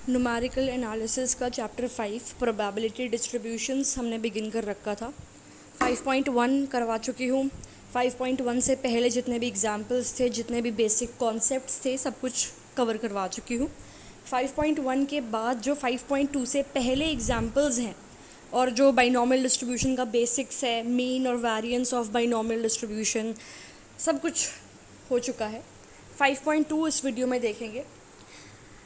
Numerical analysis का chapter 5 probability distributions हमने begin कर रखा था। 5.1 करवा चुकी हूँ। 5.1 से पहले जितने भी एग्जाम्पल्स थे, जितने भी बेसिक कॉन्सेप्ट्स थे, सब कुछ कवर करवा चुकी हूँ। 5.1 के बाद जो 5.2 से पहले एग्जाम्पल्स हैं और जो बाइनॉमियल डिस्ट्रीब्यूशन का बेसिक्स है, मीन और वेरिएंस ऑफ बाइनॉमियल डिस्ट्रीब्यूशन, सब कुछ हो चुका है। 5.2 इस वीडियो में देखेंगे।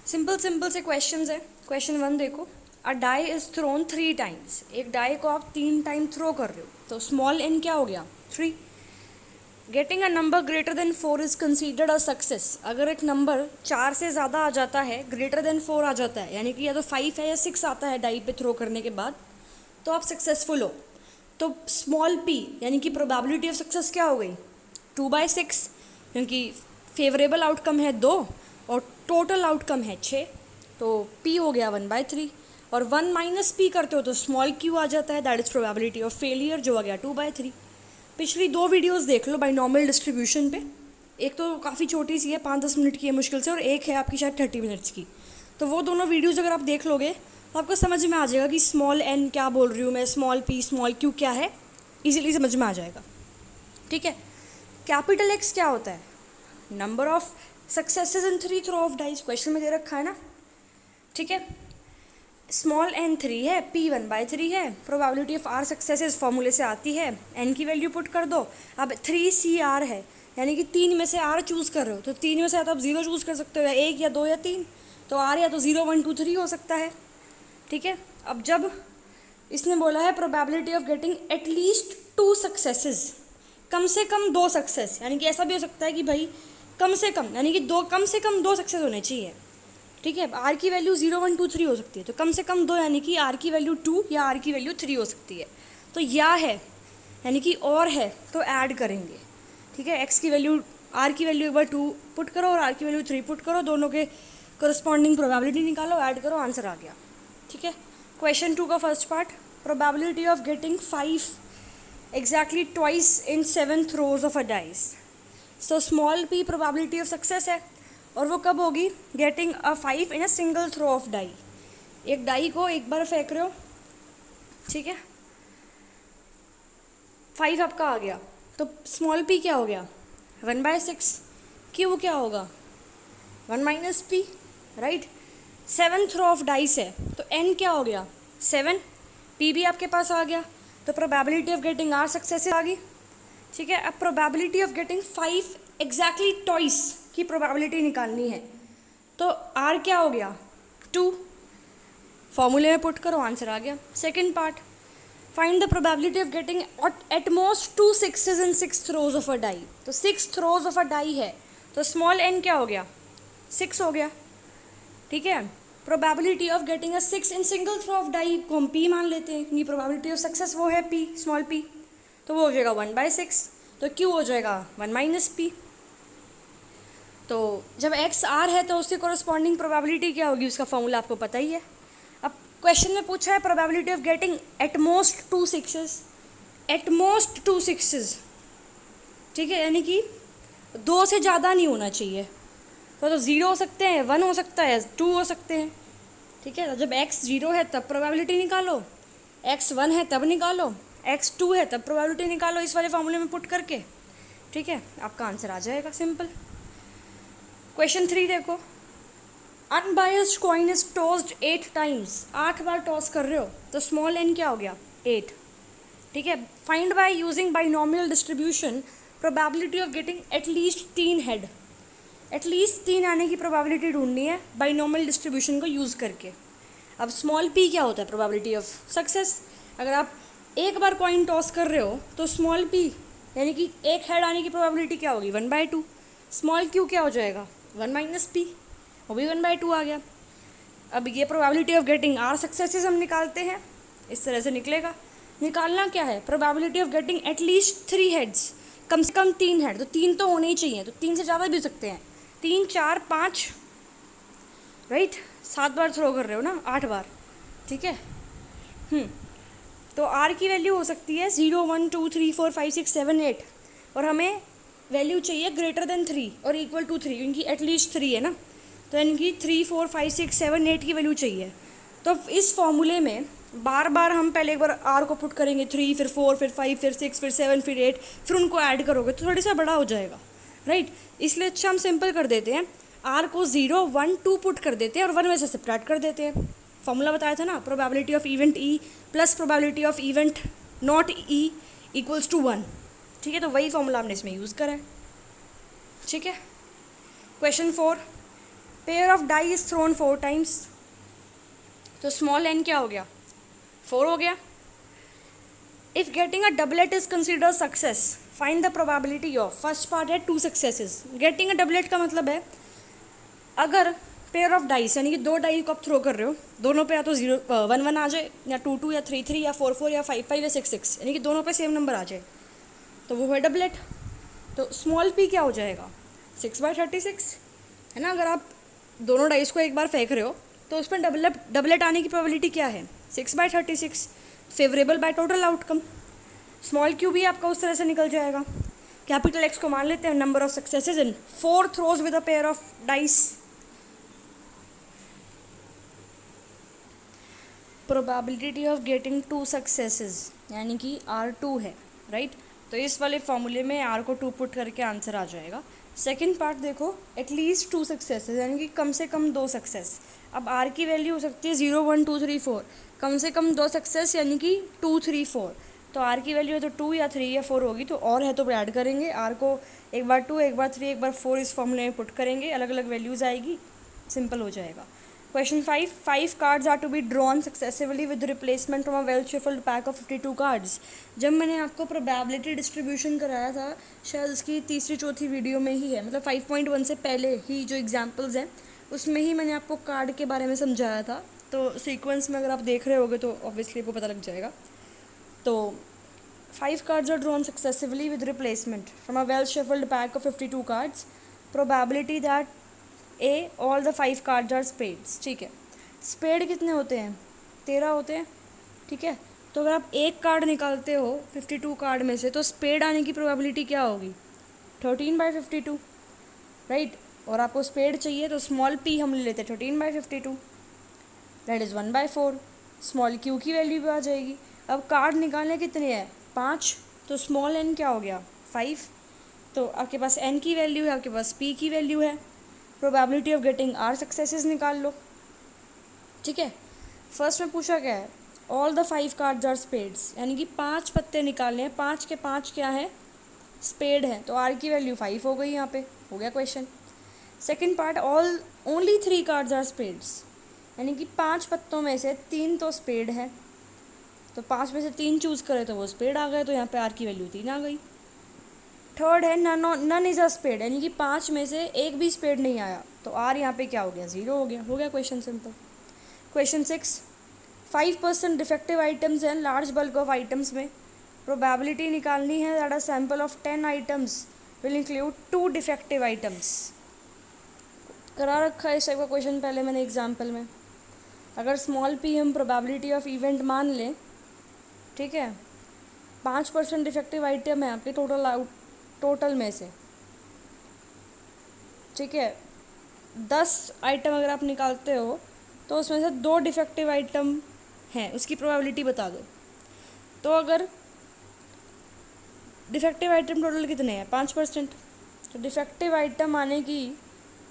सिंपल से क्वेश्चंस है। क्वेश्चन 1 देखो, अ डाई इज थ्रोन 3 टाइम्स। एक डाई को आप 3 टाइम थ्रो कर रहे हो, तो स्मॉल n क्या हो गया? 3। Getting a number greater than 4 is considered a success. अगर एक नंबर 4 से ज़्यादा आ जाता है, ग्रेटर देन 4 आ जाता है, यानी कि या तो 5 है या 6 आता है डाई पे थ्रो करने के बाद, तो आप सक्सेसफुल हो। तो स्मॉल p यानी कि प्रोबेबिलिटी ऑफ सक्सेस क्या हो गई? 2/6, क्योंकि फेवरेबल आउटकम है 2 और टोटल आउटकम है 6, तो p हो गया 1/3। और 1 माइनस p करते हो तो स्मॉल q आ जाता है, that is probability of failure, जो आ गया 2/3। पिछली 2 वीडियोस देख लो बाइनॉमियल डिस्ट्रीब्यूशन पे। एक तो काफ़ी छोटी सी है, 5-10 मिनट की है मुश्किल से, और एक है आपकी शायद 30 मिनट्स की। तो वो दोनों वीडियोज़ अगर आप देख लोगे तो आपको समझ में आ जाएगा कि स्मॉल n क्या बोल रही हूँ मैं, स्मॉल p स्मॉल q क्या है, ईजिली समझ में आ जाएगा। ठीक है। कैपिटल X क्या होता है? Number of successes in 3 throw of dice, question में दे रखा है ना। ठीक है। स्मॉल n 3 है, p 1/3 है, प्रोबेबिलिटी ऑफ r सक्सेसेस फॉर्मूले से आती है, n की वैल्यू पुट कर दो। अब 3CR है, यानी कि 3 में से r चूज़ कर रहे हो, तो 3 में से आप 0 चूज़ कर सकते हो, या 1 या 2 या 3, तो r या तो 0 1 2 3 हो सकता है। ठीक है। अब जब इसने बोला है probability of getting at least 2 successes, कम से कम 2 सक्सेस, यानी कि ऐसा भी हो सकता है कि भाई कम से कम, यानी कि कम से कम 2 सक्सेस होने चाहिए। ठीक है। आर की वैल्यू 0 1 2 3 हो सकती है, तो कम से कम 2, यानी कि आर की वैल्यू 2 या आर की वैल्यू 3 हो सकती है। तो या है यानी कि और है तो ऐड करेंगे। ठीक है। एक्स की वैल्यू, आर की वैल्यू एक बार 2 पुट करो और आर की वैल्यू 3 पुट करो, दोनों के करस्पॉन्डिंग प्रोबेबिलिटी निकालो, ऐड करो, आंसर आ गया। ठीक है। क्वेश्चन 2 का first part, probability of getting 5 exactly twice in 7 throws of a dice. So small p probability of success है, और वो कब होगी? Getting a 5 in a single throw of die. एक डाई को एक बार फेंक रहे हो, ठीक है, 5 आपका आ गया, तो स्मॉल p क्या हो गया? 1/6। q क्या होगा? 1 minus p, right. 7 throw of dice है, तो n क्या हो गया? 7। p भी आपके पास आ गया, तो probability of getting r success आ गई। ठीक है। अब probability of getting 5 exactly twice की प्रोबेबिलिटी निकालनी है, तो r क्या हो गया? 2। फॉर्मूले में पुट करो, आंसर आ गया। Second part, find the probability of getting at most 2 6s in 6 throws of a die. तो 6 थ्रोज ऑफ अ डाई है, तो स्मॉल n क्या हो गया? 6 हो गया। ठीक है। Probability of getting a 6 in single throw of die को हम p मान लेते हैं, क्योंकि प्रोबेबिलिटी ऑफ सक्सेस वो है p, स्मॉल p, तो वो हो जाएगा 1/6, तो q हो जाएगा 1 माइनस p। तो जब x r है तो उसकी कोरस्पॉन्डिंग प्रोबेबिलिटी क्या होगी, उसका फॉर्मूला आपको पता ही है। अब क्वेश्चन में पूछा है probability of getting at most 2 6s, eight most 2 6s। ठीक है, यानी कि 2 से ज़्यादा नहीं होना चाहिए, तो 0 हो सकते हैं, 1 हो सकता है, 2 हो सकते हैं। ठीक है। जब x 0 है तब प्रोबेबिलिटी निकालो, x 1 है तब निकालो, x 2 है तब प्रोबेबिलिटी निकालो, इस वाले फॉर्मूले में पुट करके। ठीक है, आपका आंसर आ जाएगा, सिंपल। क्वेश्चन 3 देखो, unbiased coin is tossed 8 times. 8 bar toss कर रहे हो, तो स्मॉल n क्या हो गया? 8। ठीक है। Find by using binomial distribution probability of getting at least 3 head. At least 3 आने की प्रोबेबिलिटी ढूंढनी है बाइनॉमियल डिस्ट्रीब्यूशन को यूज़ करके। अब स्मॉल p क्या होता है? Probability of success. अगर आप एक बार कॉइन टॉस कर रहे हो, तो स्मॉल p यानी कि एक हेड आने की प्रोबेबिलिटी क्या होगी? 1/2। स्मॉल q क्या हो जाएगा? 1 माइनस p, वो भी 1/2 आ गया। अब ये probability of getting r successes हम निकालते हैं, इस तरह से निकलेगा। निकालना क्या है? Probability of getting at least 3 heads, कम से कम 3 हेड, तो 3 तो होने ही चाहिए, तो 3 से ज़्यादा भी हो सकते हैं, 3 4 5, राइट। 7 बार थ्रो कर रहे हो ना, 8 बार। ठीक है। तो r की वैल्यू हो सकती है 0 1 2 3 4 5 6 7 8, और हमें वैल्यू चाहिए ग्रेटर देन 3 और इक्वल टू 3, क्योंकि एटलीस्ट 3 है ना। तो यानी कि 3, 4, 5, 6, 7, 8 की वैल्यू चाहिए। तो इस फॉर्मूले में बार बार हम पहले एक बार आर को पुट करेंगे, 3, फिर 4, फिर 5, फिर 6, फिर 7, फिर 8, फिर उनको ऐड करोगे तो थोड़ा सा बड़ा हो जाएगा, राइट। इसलिए अच्छा हम सिंपल कर देते हैं, आर को 0, 1, 2 पुट कर देते हैं और 1 में से सब्ट्रैक्ट कर देते हैं। फॉर्मूला बताया था ना, probability of event E plus probability of event not E equals to 1। ठीक है, तो वही फॉर्मूला हमने इसमें यूज़ करा है। ठीक है, question 4, pair of die is thrown 4 times. तो स्मॉल एन क्या हो गया, 4 हो गया। If getting a doublet is consider success, find the probability of, first part है 2 सक्सेसेस। गेटिंग अ डबलेट का मतलब है अगर पेयर ऑफ डाइस यानी कि 2 डाई को आप थ्रो कर रहे हो, दोनों पे या तो 0, 1, 1 आ जाए, या 2, 2 या 3, 3 या 4, 4 या 5, 5 या 6, 6, यानी कि दोनों पे सेम नंबर आ जाए, तो वो है डबलेट। तो स्मॉल पी क्या हो जाएगा, 6/36, है ना। अगर आप दोनों डाइस को एक बार फेंक रहे हो तो उसमें डबलेट आने की प्रोबेबिलिटी क्या है, 6/36, favourable by total outcome. Small Q भी आपका उस तरह से निकल जाएगा। कैपिटल एक्स को मान लेते हैं number of successes in 4 throws with a pair of dice. Probability of getting 2 successes यानी कि R2 है, राइट। तो इस वाले फॉर्मूले में R को 2 पुट करके आंसर आ जाएगा। सेकंड पार्ट देखो, एटलीस्ट 2 सक्सेसेस यानी कि कम से कम 2 सक्सेस। अब R की वैल्यू हो सकती है 0, 1, 2, 3, 4, कम से कम 2 सक्सेस यानी कि 2, 3, 4। तो R की वैल्यू है तो 2 या 3 या 4 होगी, तो और है तो ऐड करेंगे। R को एक बार 2, एक बार 3, एक बार 4 इस फॉर्मूले में पुट करेंगे, अलग अलग वैल्यूज़ आएगी, सिंपल हो जाएगा। Question 5, 5 cards are to be drawn successively with replacement from a well shuffled pack of 52 cards। जब मैंने आपको प्रोबेबिलिटी डिस्ट्रीब्यूशन कराया था, शायद उसकी तीसरी चौथी वीडियो में ही है, मतलब 5.1 से पहले ही जो एग्जांपल्स हैं उसमें ही मैंने आपको कार्ड के बारे में समझाया था। तो सीक्वेंस में अगर आप देख रहे होगे तो ऑब्वियसली आपको पता लग जाएगा। तो 5 cards are drawn successively with replacement from a well shuffled pack of 52 cards। Probability that a all the 5 cards are spades. ठीक है, स्पेड कितने होते हैं, 13 होते हैं। ठीक है, तो अगर आप एक कार्ड निकालते हो 52 कार्ड में से, तो स्पेड आने की प्रोबेबिलिटी क्या होगी, 13/52, राइट। और आपको स्पेड चाहिए तो स्मॉल पी हम ले लेते हैं 13/52, दैट इज़ 1/4। स्मॉल क्यू की वैल्यू भी आ जाएगी। अब कार्ड निकालने कितने हैं, 5, तो स्मॉल एन क्या हो गया, 5। तो आपके पास एन की वैल्यू है, आपके पास पी की वैल्यू है। Probability of getting are successes निकाल लो। ठीक है, फर्स्ट में पूछा क्या है, all the 5 cards are spades, यानी कि 5 पत्ते निकालने हैं, 5 के 5 क्या है, स्पेड है, तो आर की वैल्यू 5 हो गई, यहाँ पे हो गया question. Second part, all only 3 cards are spades, यानी कि 5 पत्तों में से 3 तो स्पेड है, तो 5 में से 3 चूज़ करें तो वो स्पेड आ गए, तो यहाँ पे आर की वैल्यू 3 आ गई। थर्ड है नन इज़ अ स्पेड, यानी कि 5 में से एक भी स्पेड नहीं आया, तो आर यहाँ पे क्या हो गया, 0 हो गया question simple. Question 6, 5% defective items हैं लार्ज बल्क ऑफ आइटम्स में। प्रोबेबिलिटी निकालनी है that a sample of 10 items will include 2 defective items. करा रखा है इस टाइप का क्वेश्चन पहले मैंने एग्जाम्पल में। अगर स्मॉल पी हम प्रोबेबिलिटी ऑफ इवेंट मान लें, ठीक है, 5% डिफेक्टिव आइटम है आपके टोटल में से, ठीक है, 10 आइटम अगर आप निकालते हो तो उसमें से 2 डिफेक्टिव आइटम हैं, उसकी प्रोबेबिलिटी बता दो। तो अगर डिफेक्टिव आइटम टोटल कितने हैं, 5%, तो डिफेक्टिव आइटम आने की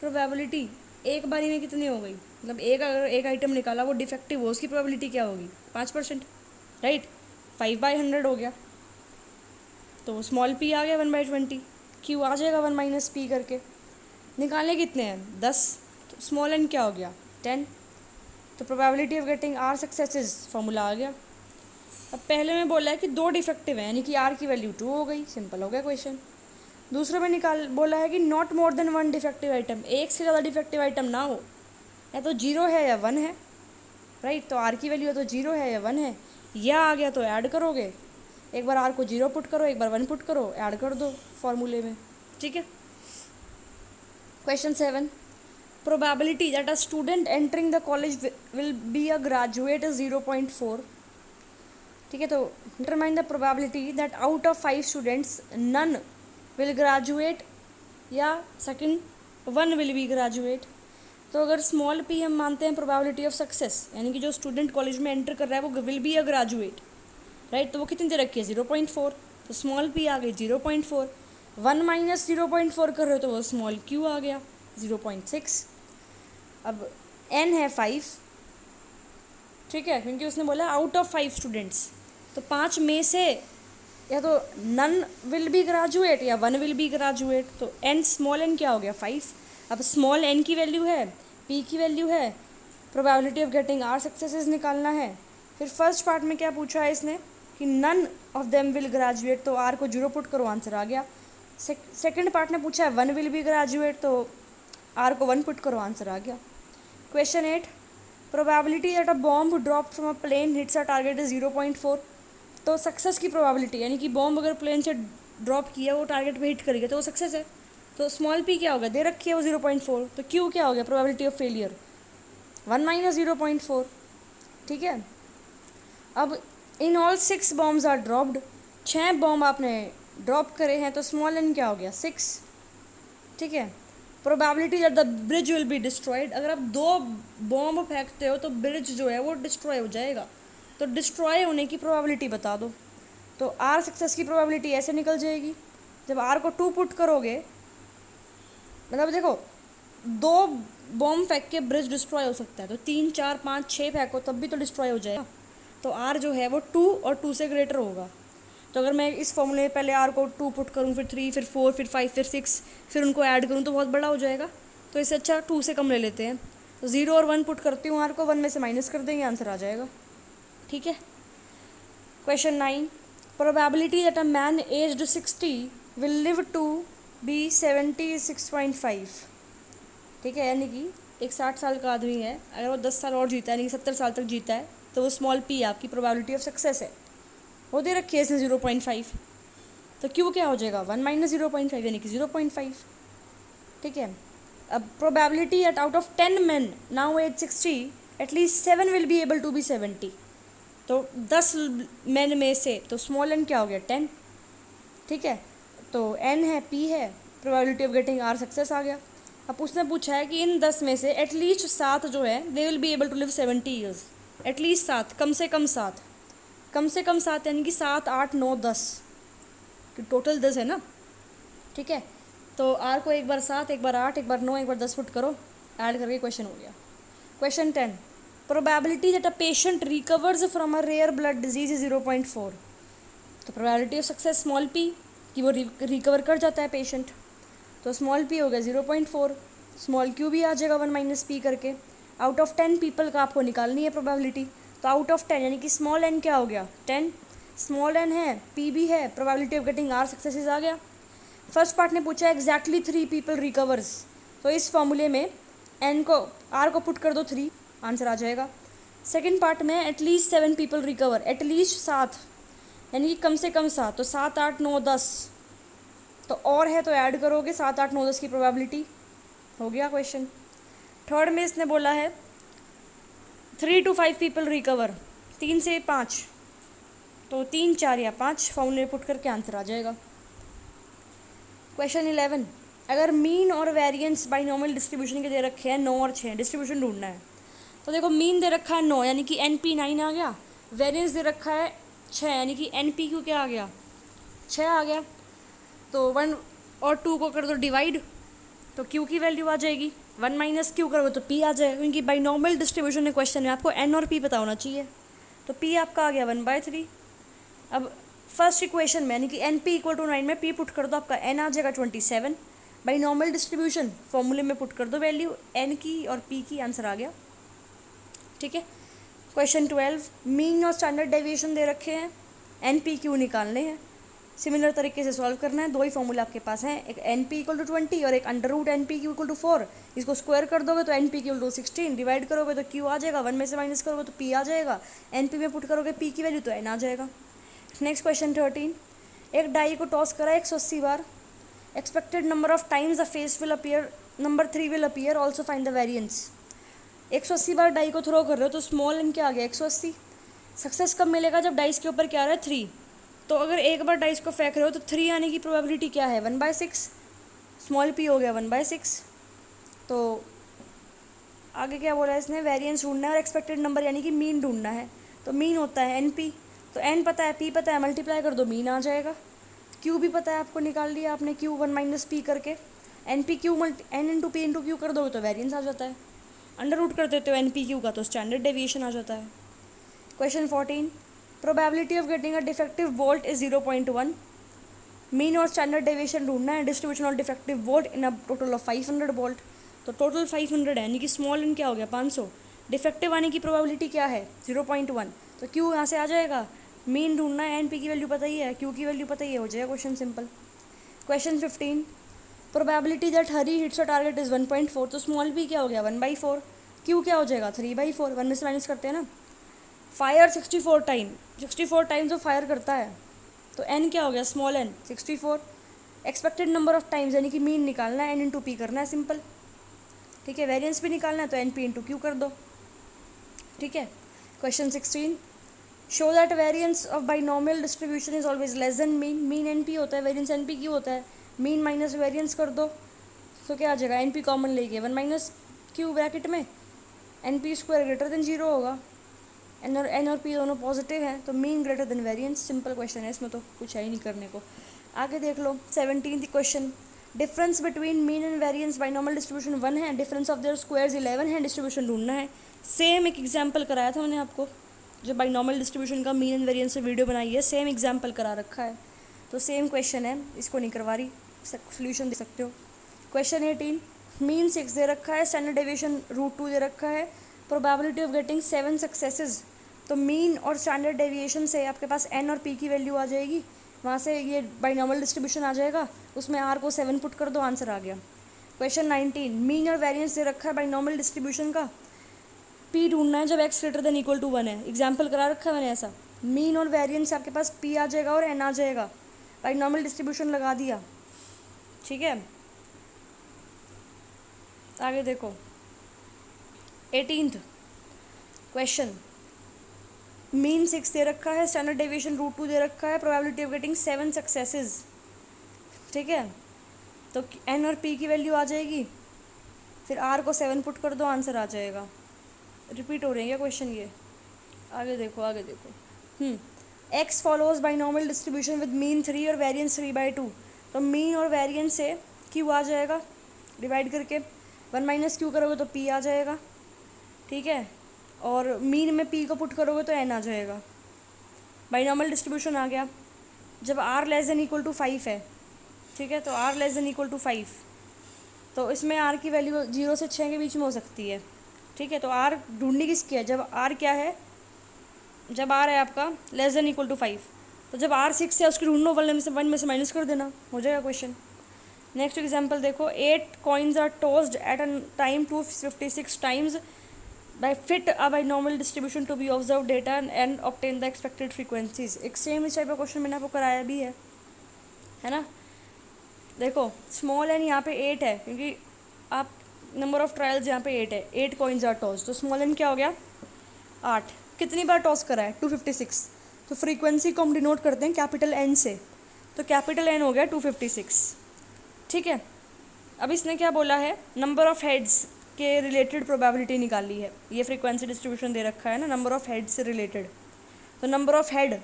प्रोबेबिलिटी एक बारी में कितनी हो गई, मतलब अगर एक आइटम निकाला वो डिफेक्टिव हो, उसकी प्रोबेबिलिटी क्या होगी, 5%, राइट। 5/100 हो गया, तो स्मॉल पी आ गया 1/20, क्यू आ जाएगा 1 - पी करके। निकालने कितने हैं, 10, तो स्मॉल एन क्या हो गया, 10। तो probability of getting are successes formula आ गया। अब पहले में बोला है कि 2 डिफेक्टिव हैं, यानी कि आर की वैल्यू 2 हो गई, सिंपल हो गया क्वेश्चन। दूसरे में बोला है कि not more than 1 defective item, एक से ज़्यादा डिफेक्टिव आइटम ना हो, या तो 0 है या 1 है, राइट। तो आर की वैल्यू या तो 0 है या 1 है, या आ गया तो ऐड करोगे, एक बार आर को 0 पुट करो, एक बार 1 पुट करो, ऐड कर दो फॉर्मूले में, ठीक है। Question 7, probability that a student entering the college will be a graduate is 0.4, ठीक है। तो determine the probability that out of 5 students none will graduate, या सेकंड 1 विल बी ग्रेजुएट। तो अगर स्मॉल पी हम मानते हैं प्रोबेबिलिटी ऑफ सक्सेस, यानी कि जो स्टूडेंट कॉलेज में एंटर कर रहा है वो will be a graduate, right, तो वो कितनी दे रखी है 0.4, तो स्मॉल पी आ गई 0.4, 1 माइनस 0.4 कर रहे हो तो वो स्मॉल क्यू आ गया 0.6। अब एन है 5, ठीक है, क्योंकि उसने बोला आउट ऑफ 5 स्टूडेंट्स, तो 5 में से या तो नन विल बी ग्रेजुएट या 1 विल बी ग्रेजुएट, तो एन स्मॉल एन क्या हो गया 5। अब स्मॉल एन की वैल्यू है, पी की वैल्यू है, probability of getting are successes निकालना है। फिर फर्स्ट पार्ट में क्या पूछा है इसने कि none of them will graduate, तो आर को 0 पुट करो, आंसर आ गया। सेकंड पार्ट ने पूछा है 1 विल बी ग्रेजुएट, तो आर को 1 पुट करो, आंसर आ गया। Question 8, probability that a bomb drop from a plane hits a target is 0.4, तो सक्सेस की प्रोबेबिलिटी, यानी कि बॉम्ब अगर प्लेन से ड्रॉप किया वो टारगेट पे हिट करेगा तो वो सक्सेस है। तो स्मॉल पी क्या होगा, दे रखी है वो 0.4, तो क्यू क्या हो गया प्रोबेबिलिटी ऑफ फेलियर 1 माइनस 0.4, ठीक है। अब in all 6 bombs are dropped, 6 bomb आपने ड्रॉप करे हैं, तो स्मॉल एन क्या हो गया 6, ठीक है। Probability that the bridge will be destroyed, अगर आप 2 बॉम्ब फेंकते हो तो ब्रिज जो है वो डिस्ट्रॉय हो जाएगा, तो डिस्ट्रॉय होने की प्रोबेबिलिटी बता दो। तो आर सक्सेस की प्रोबेबिलिटी ऐसे निकल जाएगी, जब आर को 2 पुट करोगे, मतलब देखो 2 बॉम्ब फेंक के ब्रिज डिस्ट्रॉय हो सकता है, तो 3 4 5 6 फेंको तब भी तो डिस्ट्रॉय हो जाएगा, तो आर जो है वो 2 और 2 से ग्रेटर होगा। तो अगर मैं इस फॉर्मूले में पहले आर को 2 पुट करूँ, फिर 3, फिर 4, फिर 5, फिर 6, फिर उनको ऐड करूँ तो बहुत बड़ा हो जाएगा, तो इससे अच्छा 2 से कम ले लेते हैं। तो 0 और 1 पुट करती हूँ, आर को 1 में से माइनस कर देंगे, आंसर आ जाएगा, ठीक है। Question 9, probability that a man aged 60 will live to be 76.5, ठीक है, यानी कि एक 60 साल का आदमी है, अगर वो 10 साल और जीता है, यानी कि 70 साल तक जीता है, तो वो स्मॉल पी आपकी प्रोबेबिलिटी ऑफ सक्सेस है, वो दे रखी है इसने 0.5, तो क्यू क्या हो जाएगा 1 माइनस 0.5 यानी कि 0.5, ठीक है। अब probability at out of 10 men now age 60 at least 7 will be able to be 70, तो 10 men में से तो स्मॉल एन क्या हो गया 10, ठीक है। तो एन है, पी है, probability of getting r success आ गया। अब उसने पूछा है कि इन 10 में से एटलीस्ट 7 जो है they will be able to live 70 years, at least 7, कम से कम 7, कम से कम 7 यानी कि 7 8 9 10, टोटल 10 है ना, ठीक है। तो आर को एक बार 7, एक बार 8, एक बार 9, एक बार 10 पुट करो, ऐड करके क्वेश्चन हो गया। Question 10, probability that a patient recovers from a rare blood disease is 0.4, तो probability of success small P कि वो रिकवर कर जाता है पेशेंट, तो स्मॉल पी हो गया 0.4, स्मॉल क्यू भी आ जाएगा 1 माइनस पी करके। आउट ऑफ 10 पीपल का आपको निकालनी है प्रोबेबिलिटी, तो आउट ऑफ 10 यानी कि स्मॉल एन क्या हो गया 10, स्मॉल एन है, पी भी है, probability of getting are successes आ गया। फर्स्ट पार्ट ने पूछा एग्जैक्टली 3 पीपल रिकवर्स, तो इस फॉर्मूले में एन को आर को पुट कर दो 3, आंसर आ जाएगा। सेकेंड पार्ट में एटलीस्ट 7 पीपल रिकवर, एटलीस्ट 7 यानी कि कम से कम 7, तो 7 8 9 10, तो और है तो ऐड करोगे 7 8 9 10 की प्रोबेबिलिटी, हो गया क्वेश्चन। थर्ड में इसने बोला है 3 to 5 पीपल रिकवर, 3 से 5, तो 3 4 या 5 फॉर्मूले पुट करके आंसर आ जाएगा। क्वेश्चन 11, अगर मीन और वेरिएंस बाइनोमियल डिस्ट्रीब्यूशन के दे रखे हैं 9 और 6, डिस्ट्रीब्यूशन ढूंढना है, तो देखो मीन दे रखा है 9 यानी कि एन पी 9 आ गया, वेरिएंस दे रखा है 6 यानी कि एन पी क्यू क्या आ गया 6 आ गया, तो 1 और 2 को कर दो डिवाइड, तो क्यू की वैल्यू आ जाएगी, 1 माइनस क्यू करोगे तो पी आ जाएगा, क्योंकि बाइनोमियल डिस्ट्रीब्यूशन में क्वेश्चन में आपको एन और पी पता होना चाहिए, तो पी आपका आ गया 1/3। अब फर्स्ट इक्वेशन में यानी कि एन पी इक्वल टू 9 में पी पुट कर दो, आपका एन आ जाएगा 27, बाइनोमियल डिस्ट्रीब्यूशन फॉर्मूले में पुट कर दो वैल्यू एन की और पी की, आंसर आ गया, ठीक है। क्वेश्चन 12, मीन और स्टैंडर्ड डेविएशन दे रखे हैं, एन पी क्यू निकालने हैं, सिमिलर तरीके से सॉल्व करना है, 2 ही फॉर्मूला आपके पास हैं, एक एन पी इक्वल टू 20 और एक under root N P Q equal to 4, इसको स्क्वायर कर दोगे तो N P equal to 16, divide करोगे तो क्यू आ जाएगा, 1 में से माइनस करोगे तो पी आ जाएगा, एन पी में पुट करोगे पी की वैल्यू तो एन आ जाएगा। नेक्स्ट क्वेश्चन 13, एक डाई को टॉस करा 180 बार, expected number of times the face will appear, number 3 will appear, also find the variance. 180 बार डाई को थ्रो कर रहे हो तो स्मॉल एन क्या आ गया 180, सक्सेस कब मिलेगा जब डाइस के ऊपर क्या आ रहा है 3, तो अगर एक बार डाइस को फेंक रहे हो तो 3 आने की प्रोबेबिलिटी क्या है 1/6, स्मॉल पी हो गया 1/6, तो आगे क्या बोला है इसने, वेरिएंस ढूंढना है और एक्सपेक्टेड नंबर यानी कि मीन ढूंढना है। तो मीन होता है एन पी, तो एन पता है, पी पता है, मल्टीप्लाई कर दो मीन आ जाएगा। क्यू भी पता है आपको, निकाल लिया आपने क्यू 1 माइनस पी करके, N P Q N into P into Q कर दोगे तो वेरिएंस आ जाता है। अंडर रूट कर देते हो एन पी क्यू का तो स्टैंडर्ड डेविएशन आ जाता है। Question 14, probability of getting a defective volt is 0.1। Mean और स्टैंडर्ड डेविएशन ढूंढना है, distribution of defective volt in a total of 500 volt. तो टोटल 500 है यानी कि स्मॉल एन क्या हो गया 500, डिफेक्टिव आने की प्रोबेबिलिटी क्या है 0.1, तो क्यू यहाँ से आ जाएगा। मीन ढूंढना है, एन पी की वैल्यू पता ही है, क्यू की वैल्यू पता ही है, हो जाएगा question simple. Question 15, probability that Hari hits a target is 1.4, तो स्मॉल पी क्या हो गया 1/4, क्यू क्या हो जाएगा 3/4, 1 में से माइनस करते हैं ना। फायर 64 टाइम्स वो फायर करता है, तो एन क्या हो गया small N 64। Expected number of times यानी कि मीन निकालना है, एन इंटू पी करना है सिंपल, ठीक है। वेरिएंस भी निकालना है तो एन पी इंटू क्यू कर दो, ठीक है। Question 16, show that variance of binomial distribution is always less than mean. Mean N P होता है, वेरिएंस एन पी क्यू होता है, मीन माइनस वेरिएंस कर दो तो क्या आ जाएगा, एन पी कॉमन लेके 1 माइनस क्यू ब्रैकेट में, N P square greater than 0 होगा, एन और पी दोनों पॉजिटिव हैं तो mean greater than variance. Simple question है, इसमें तो कुछ है ही नहीं करने को। आगे देख लो 17th question, difference between mean and variance binomial distribution 1 है, डिफरेंस ऑफ देयर स्क्वायर्स 11 है, डिस्ट्रीब्यूशन ढूंढना है। सेम एक एग्जाम्पल कराया था मैंने आपको, जो बाइनोमियल डिस्ट्रीब्यूशन का मीन एंड वेरिएंस से वीडियो बनाई है, सेम एग्जाम्पल करा रखा है, तो सेम क्वेश्चन है, इसको नहीं करवा रही, सोल्यूशन दे सकते हो। क्वेश्चन 18, मीन 6 दे रखा है, स्टैंडर्ड डेविएशन √2 दे रखा है, प्रोबेबिलिटी ऑफ गेटिंग 7 सक्सेसेस। तो मीन और स्टैंडर्ड डेविएशन से आपके पास एन और पी की वैल्यू आ जाएगी, वहाँ से ये बाइनोमियल डिस्ट्रीब्यूशन आ जाएगा, उसमें आर को 7 पुट कर दो, आंसर आ गया। क्वेश्चन 19, मीन और वेरिएंस दे रखा है बाइनोमियल डिस्ट्रीब्यूशन का, पी ढूंढना है जब X greater than equal to 1 है, एग्जाम्पल करा रखा है मैंने ऐसा। मीन और वेरिएंस आपके पास पी आ जाएगा और एन आ जाएगा, बाइनोमियल डिस्ट्रीब्यूशन लगा दिया, ठीक है। आगे देखो 18th क्वेश्चन, मीन 6 दे रखा है, स्टैंडर्ड डेविएशन √2 दे रखा है, प्रोबेबिलिटी ऑफ गेटिंग 7 सक्सेसेस, ठीक है। तो एन और पी की वैल्यू आ जाएगी, फिर आर को 7 पुट कर दो, आंसर आ जाएगा। रिपीट हो रहे हैं क्या क्वेश्चन ये, आगे देखो x follows binomial distribution with mean 3 और वेरिएंस 3/2, तो मीन और वेरिएंस से क्यू आ जाएगा डिवाइड करके, 1 माइनस क्यू करोगे तो पी आ जाएगा, ठीक है, और मीन में पी को पुट करोगे तो एन आ जाएगा। बाइनोमियल डिस्ट्रीब्यूशन आ गया, जब R less than equal to 5 है, ठीक है, तो R less than equal to 5, तो इसमें आर की वैल्यू 0 से 6 के बीच में हो सकती है, ठीक है। तो आर ढूंढनी किसकी है, जब आर क्या है, जब आर है आपका लेस देन इक्वल टू 5, तो जब आर 6 है उसकी ढूंढो, 1 में से माइनस कर देना, हो जाएगा क्वेश्चन। नेक्स्ट एग्जाम्पल देखो, 8 coins are tossed at a time 256 times by fit a binomial distribution to be observed data and obtain the expected frequencies। एक सेम इस टाइप का क्वेश्चन मैंने आपको कराया भी है ना। देखो स्मॉल एन यहाँ पे 8 है, क्योंकि आप नंबर ऑफ ट्रायल्स यहाँ पे 8 है, 8 कॉइन्स आर टॉस, तो स्मॉल एन क्या हो गया 8। कितनी बार टॉस करा है 256, तो फ्रीक्वेंसी को हम डिनोट करते हैं कैपिटल एन से, तो कैपिटल एन हो गया 256, ठीक है। अब इसने क्या बोला है, नंबर ऑफ हेड्स के रिलेटेड प्रोबेबिलिटी निकाली है, ये फ्रीक्वेंसी डिस्ट्रीब्यूशन दे रखा है ना, नंबर ऑफ हेड से रिलेटेड, तो नंबर ऑफ हेड,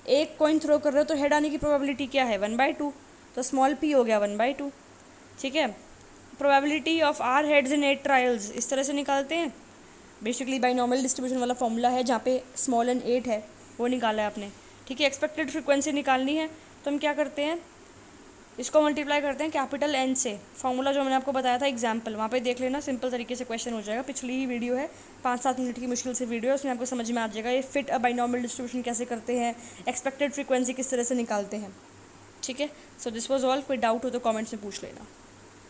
एक कॉइन थ्रो कर रहे हो तो हेड आने की प्रोबेबिलिटी क्या है 1/2, तो स्मॉल पी हो गया 1/2, ठीक है। Probability of R heads in 8 trials इस तरह से निकालते हैं, बेसिकली बाइनोमियल डिस्ट्रीब्यूशन वाला फॉर्मूला है, जहाँ पे स्मॉल एन 8 है वो निकाला है आपने, ठीक है। एक्सपेक्टेड फ्रीक्वेंसी निकालनी है तो हम क्या करते हैं, इसको मल्टीप्लाई करते हैं कैपिटल एन से, फॉर्मूला जो मैंने आपको बताया था एग्जाम्पल, वहाँ पे देख लेना, सिंपल तरीके से क्वेश्चन हो जाएगा। पिछली ही वीडियो है, 5-7 मिनट की मुश्किल से वीडियो है, उसमें आपको समझ में आ जाएगा ये फिट अ बाइनोमियल डिस्ट्रीब्यूशन कैसे करते हैं, एक्सपेक्टेड फ्रीक्वेंसी किस तरह से निकालते हैं, ठीक है। सो दिस वाज ऑल, कोई डाउट हो तो कमेंट्स में पूछ लेना।